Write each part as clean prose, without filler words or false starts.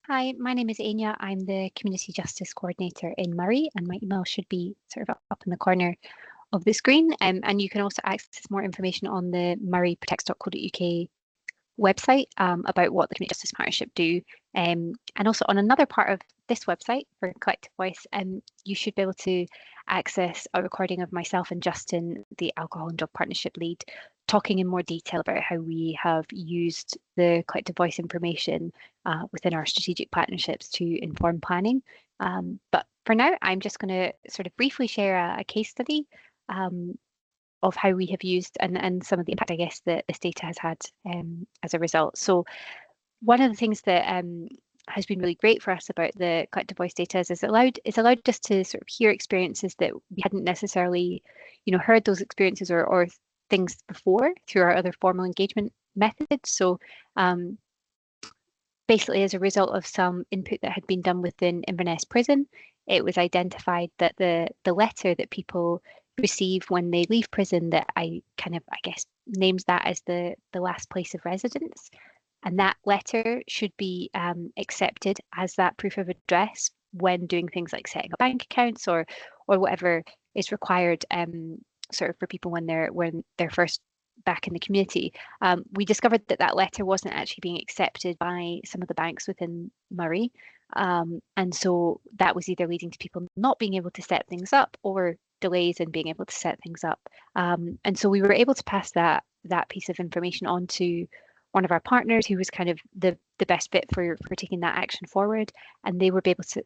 Hi, my name is Ainya. I'm the Community Justice Coordinator in Moray, and my email should be sort of up in the corner of the screen. And you can also access more information on the murrayprotects.co.uk website about what the Community Justice Partnership do. And also on another part of this website for Collective Voice, you should be able to access a recording of myself and Justin, the Alcohol and Drug Partnership lead, talking in more detail about how we have used the Collective Voice information within our strategic partnerships to inform planning. But for now, I'm just going to sort of briefly share a case study of how we have used and some of the impact, I guess, that this data has had as a result. So one of the things that has been really great for us about the collective voice data is it's allowed us to sort of hear experiences that we hadn't necessarily, heard those experiences or things before through our other formal engagement methods. So basically, as a result of some input that had been done within Inverness Prison, it was identified that the letter that people receive when they leave prison, that I guess names that as the last place of residence, and that letter should be accepted as that proof of address when doing things like setting up bank accounts or whatever is required sort of for people when they're first back in the community. We discovered that that letter wasn't actually being accepted by some of the banks within Moray. And so that was either leading to people not being able to set things up or delays in being able to set things up. And so we were able to pass that piece of information on to one of our partners who was kind of the best fit for taking that action forward, and they were able to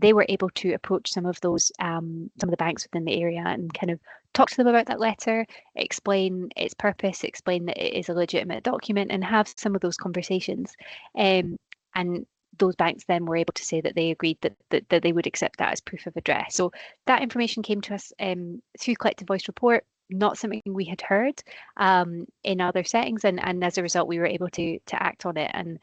they were able to approach some of those some of the banks within the area and kind of talk to them about that letter, explain its purpose, explain that it is a legitimate document, and have some of those conversations. And those banks then were able to say that they agreed that they would accept that as proof of address. So that information came to us through Collective Voice report, not something we had heard in other settings, and as a result we were able to act on it. And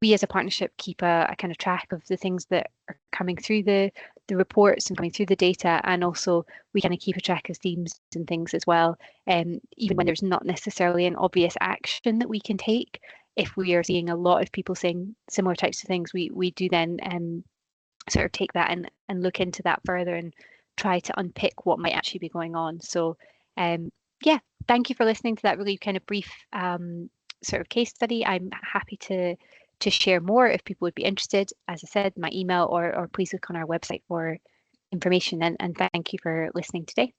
we as a partnership keep a kind of track of the things that are coming through the reports and coming through the data, and also we kind of keep a track of themes and things as well, even when there's not necessarily an obvious action that we can take. If we are seeing a lot of people saying similar types of things, we do then sort of take that and look into that further and try to unpick what might actually be going on. So yeah, thank you for listening to that really kind of brief sort of case study. I'm happy to share more if people would be interested. As I said, my email or please look on our website for information, and thank you for listening today.